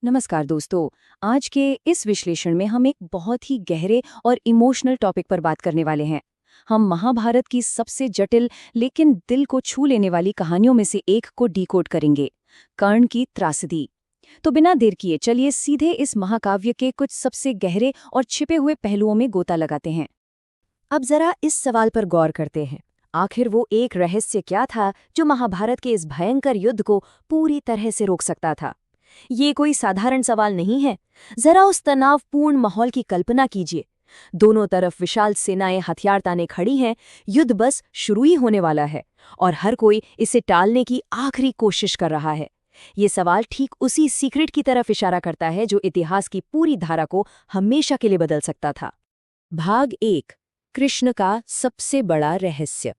नमस्कार दोस्तों। आज के इस विश्लेषण में हम एक बहुत ही गहरे और इमोशनल टॉपिक पर बात करने वाले हैं। हम महाभारत की सबसे जटिल लेकिन दिल को छू लेने वाली कहानियों में से एक को डिकोड करेंगे, कर्ण की त्रासदी। तो बिना देर किए चलिए सीधे इस महाकाव्य के कुछ सबसे गहरे और छिपे हुए पहलुओं में गोता लगाते हैं। अब जरा इस सवाल पर गौर करते हैं, आखिर वो एक रहस्य क्या था जो महाभारत के इस भयंकर युद्ध को पूरी तरह से रोक सकता था। ये कोई साधारण सवाल नहीं है। जरा उस तनावपूर्ण माहौल की कल्पना कीजिए। दोनों तरफ विशाल सेनाएं हथियार ताने खड़ी हैं, युद्ध बस शुरू ही होने वाला है और हर कोई इसे टालने की आखिरी कोशिश कर रहा है। ये सवाल ठीक उसी सीक्रेट की तरफ इशारा करता है जो इतिहास की पूरी धारा को हमेशा के लिए बदल सकता था। भाग 1, कृष्ण का सबसे बड़ा रहस्य।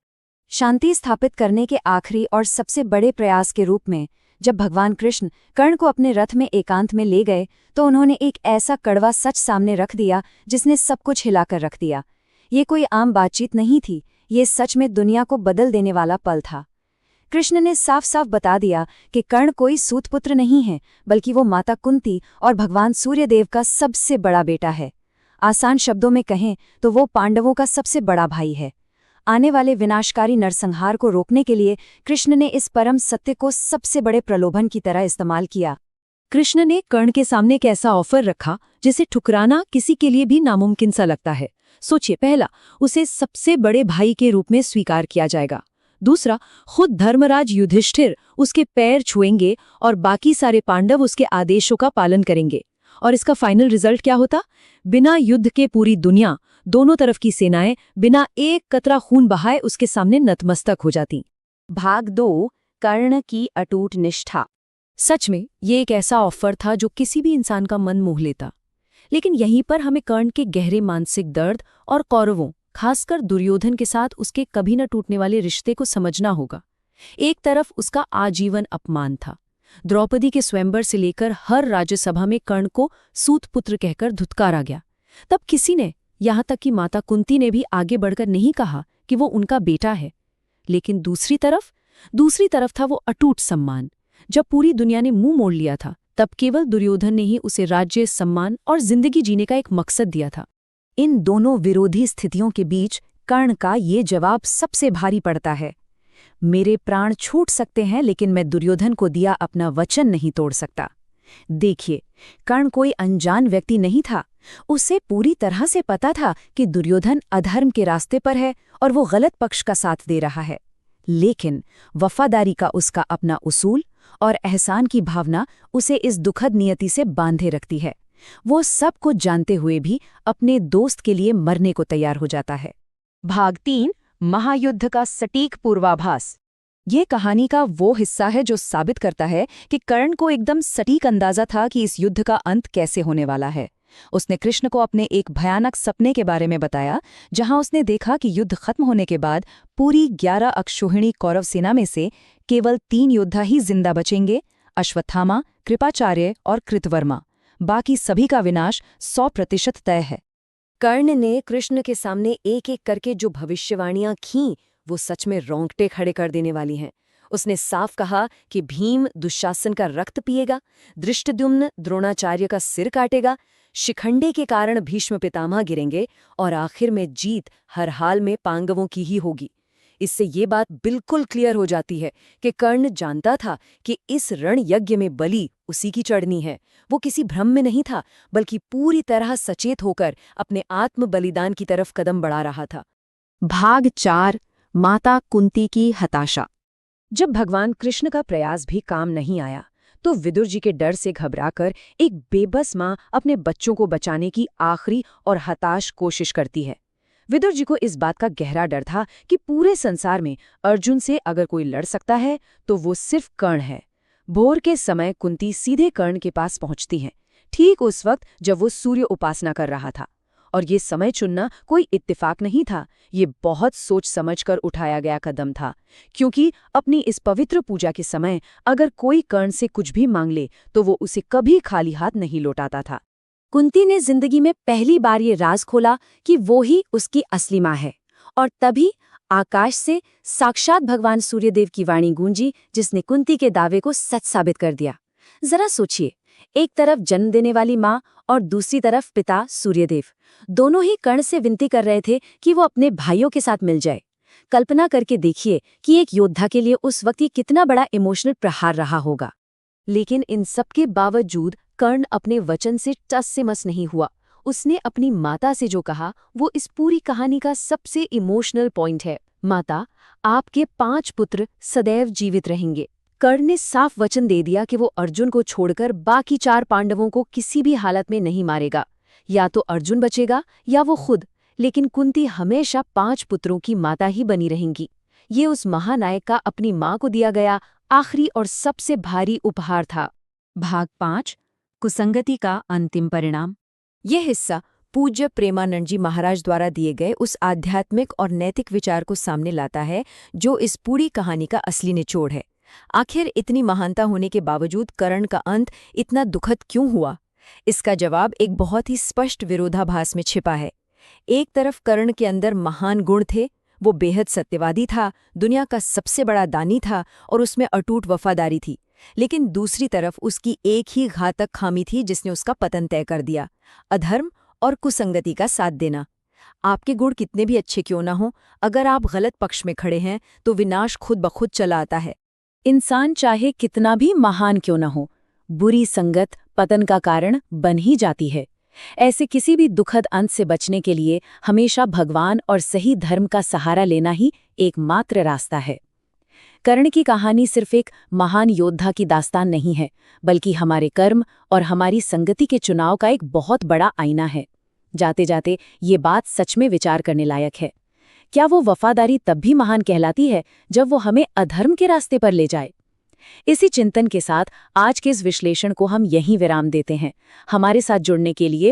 शांति स्थापित करने के आखिरी और सबसे बड़े प्रयास के रूप में जब भगवान कृष्ण कर्ण को अपने रथ में एकांत में ले गए तो उन्होंने एक ऐसा कड़वा सच सामने रख दिया जिसने सब कुछ हिलाकर रख दिया। ये कोई आम बातचीत नहीं थी, ये सच में दुनिया को बदल देने वाला पल था। कृष्ण ने साफ साफ बता दिया कि कर्ण कोई सूतपुत्र नहीं है, बल्कि वो माता कुंती और भगवान सूर्यदेव का सबसे बड़ा बेटा है। आसान शब्दों में कहें तो वो पांडवों का सबसे बड़ा भाई है। आने वाले विनाशकारी नरसंहार को रोकने के लिए कृष्ण ने इस परम सत्य को सबसे बड़े प्रलोभन की तरह इस्तेमाल किया। कृष्ण ने कर्ण के सामने एक ऐसा ऑफर रखा जिसे ठुकराना किसी के लिए भी नामुमकिन सा लगता है। सोचिए, पहला, उसे सबसे बड़े भाई के रूप में स्वीकार किया जाएगा। दूसरा, खुद धर्मराज युधिष्ठिर उसके पैर छुएंगे और बाकी सारे पांडव उसके आदेशों का पालन करेंगे। और इसका फाइनल रिजल्ट क्या होता? बिना युद्ध के पूरी दुनिया, दोनों तरफ की सेनाएं बिना एक कतरा खून बहाए उसके सामने नतमस्तक हो जाती। भाग 2, कर्ण की अटूट निष्ठा। सच में ये एक ऐसा ऑफर था जो किसी भी इंसान का मन मोह लेता। लेकिन यहीं पर हमें कर्ण के गहरे मानसिक दर्द और कौरवों, खासकर दुर्योधन के साथ उसके कभी न टूटने वाले रिश्ते को समझना होगा। एक तरफ उसका आजीवन अपमान था। द्रौपदी के स्वयंवर से लेकर हर राज्यसभा में कर्ण को सूतपुत्र कहकर धुतकारा गया। तब किसी ने, यहाँ तक कि माता कुंती ने भी आगे बढ़कर नहीं कहा कि वो उनका बेटा है। लेकिन दूसरी तरफ था वो अटूट सम्मान। जब पूरी दुनिया ने मुंह मोड़ लिया था, तब केवल दुर्योधन ने ही उसे राज्य, सम्मान और जिंदगी जीने का एक मकसद दिया था। इन दोनों विरोधी स्थितियों के बीच कर्ण का ये जवाब सबसे भारी पड़ता है। मेरे प्राण छूट सकते हैं, लेकिन मैं दुर्योधन को दिया अपना वचन नहीं तोड़ सकता। देखिए, कर्ण कोई अनजान व्यक्ति नहीं था। उसे पूरी तरह से पता था कि दुर्योधन अधर्म के रास्ते पर है और वो गलत पक्ष का साथ दे रहा है। लेकिन वफादारी का उसका अपना उसूल और एहसान की भावना उसे इस दुखद नियति से बांधे रखती है। वो सब कुछ जानते हुए भी अपने दोस्त के लिए मरने को तैयार हो जाता है। भाग 3, महायुद्ध का सटीक पूर्वाभास। ये कहानी का वो हिस्सा है जो साबित करता है कि कर्ण को एकदम सटीक अंदाजा था कि इस युद्ध का अंत कैसे होने वाला है। उसने कृष्ण को अपने एक भयानक सपने के बारे में बताया, जहां उसने देखा कि युद्ध खत्म होने के बाद पूरी 11 अक्षौहिणी कौरव सेना में से केवल 3 योद्धा ही जिंदा बचेंगे, अश्वत्थामा, कृपाचार्य और कृतवर्मा। बाकी सभी का विनाश 100% तय है। कर्ण ने कृष्ण के सामने एक एक करके जो भविष्यवाणियां खीं, वो सच में रोंगटे खड़े कर देने वाली हैं। उसने साफ कहा कि भीम दुशासन का रक्त पिएगा, धृष्टद्युम्न द्रोणाचार्य का सिर काटेगा, शिखंडी के कारण भीष्म पितामह गिरेंगे और आखिर में जीत हर हाल में पांडवों की ही होगी। इससे ये बात बिल्कुल क्लियर हो जाती है कि कर्ण जानता था कि इस रण यज्ञ में बलि उसी की चढ़नी है। वो किसी भ्रम में नहीं था, बल्कि पूरी तरह सचेत होकर अपने आत्म बलिदान की तरफ कदम बढ़ा रहा था। भाग 4, माता कुंती की हताशा। जब भगवान कृष्ण का प्रयास भी काम नहीं आया, तो विदुर जी के डर से घबराकर एक बेबस माँ अपने बच्चों को बचाने की आखिरी और हताश कोशिश करती है। विदुर जी को इस बात का गहरा डर था कि पूरे संसार में अर्जुन से अगर कोई लड़ सकता है तो वो सिर्फ कर्ण है। भोर के समय कुंती सीधे कर्ण के पास पहुंचती हैं, ठीक उस वक्त जब वो सूर्य उपासना कर रहा था। और ये समय चुनना कोई इत्तेफाक नहीं था, ये बहुत सोच समझकर उठाया गया कदम था, क्योंकि अपनी इस पवित्र पूजा के समय अगर कोई कर्ण से कुछ भी मांग ले तो वो उसे कभी खाली हाथ नहीं लौटाता था। कुंती ने जिंदगी में पहली बार ये राज खोला कि वो ही उसकी असली माँ है। और तभी आकाश से साक्षात भगवान सूर्यदेव की वाणी गूंजी, जिसने कुंती के दावे को सच साबित कर दिया। जरा सोचिए, एक तरफ जन्म देने वाली माँ और दूसरी तरफ पिता सूर्यदेव। दोनों ही कर्ण से विनती कर रहे थे कि वो अपने भाइयों के साथ मिल जाए। कल्पना करके देखिए कि एक योद्धा के लिए उस वक्त ये कितना बड़ा इमोशनल प्रहार रहा होगा। लेकिन इन सब के बावजूद कर्ण अपने वचन से टस से मस नहीं हुआ। उसने अपनी माता से जो कहा वो इस पूरी कहानी का सबसे इमोशनल पॉइंट है। माता, आपके 5 पुत्र सदैव जीवित रहेंगे। कर्ण ने साफ वचन दे दिया कि वो अर्जुन को छोड़कर बाकी 4 पांडवों को किसी भी हालत में नहीं मारेगा। या तो अर्जुन बचेगा या वो खुद, लेकिन कुंती हमेशा 5 पुत्रों की माता ही बनी रहेंगी। ये उस महानायक का अपनी माँ को दिया गया आखिरी और सबसे भारी उपहार था। भाग 5 कुसंगति का अंतिम परिणाम। यह हिस्सा पूज्य प्रेमानंद जी महाराज द्वारा दिए गए उस आध्यात्मिक और नैतिक विचार को सामने लाता है जो इस पूरी कहानी का असली निचोड़ है। आखिर इतनी महानता होने के बावजूद कर्ण का अंत इतना दुखद क्यों हुआ? इसका जवाब एक बहुत ही स्पष्ट विरोधाभास में छिपा है। एक तरफ कर्ण के अंदर महान गुण थे, वो बेहद सत्यवादी था, दुनिया का सबसे बड़ा दानी था और उसमें अटूट वफादारी थी। लेकिन दूसरी तरफ उसकी एक ही घातक खामी थी जिसने उसका पतन तय कर दिया, अधर्म और कुसंगति का साथ देना। आपके गुण कितने भी अच्छे क्यों ना हों, अगर आप गलत पक्ष में खड़े हैं तो विनाश खुद ब खुद चला आता है। इंसान चाहे कितना भी महान क्यों न हो, बुरी संगत पतन का कारण बन ही जाती है। ऐसे किसी भी दुखद अंत से बचने के लिए हमेशा भगवान और सही धर्म का सहारा लेना ही एकमात्र रास्ता है। कर्ण की कहानी सिर्फ एक महान योद्धा की दास्तान नहीं है, बल्कि हमारे कर्म और हमारी संगति के चुनाव का एक बहुत बड़ा आईना है। जाते जाते ये बात सच में विचार करने लायक है। क्या वो वफादारी तब भी महान कहलाती है जब वो हमें अधर्म के रास्ते पर ले जाए? इसी चिंतन के साथ आज के इस विश्लेषण को हम यहीं विराम देते हैं। हमारे साथ जुड़ने के लिए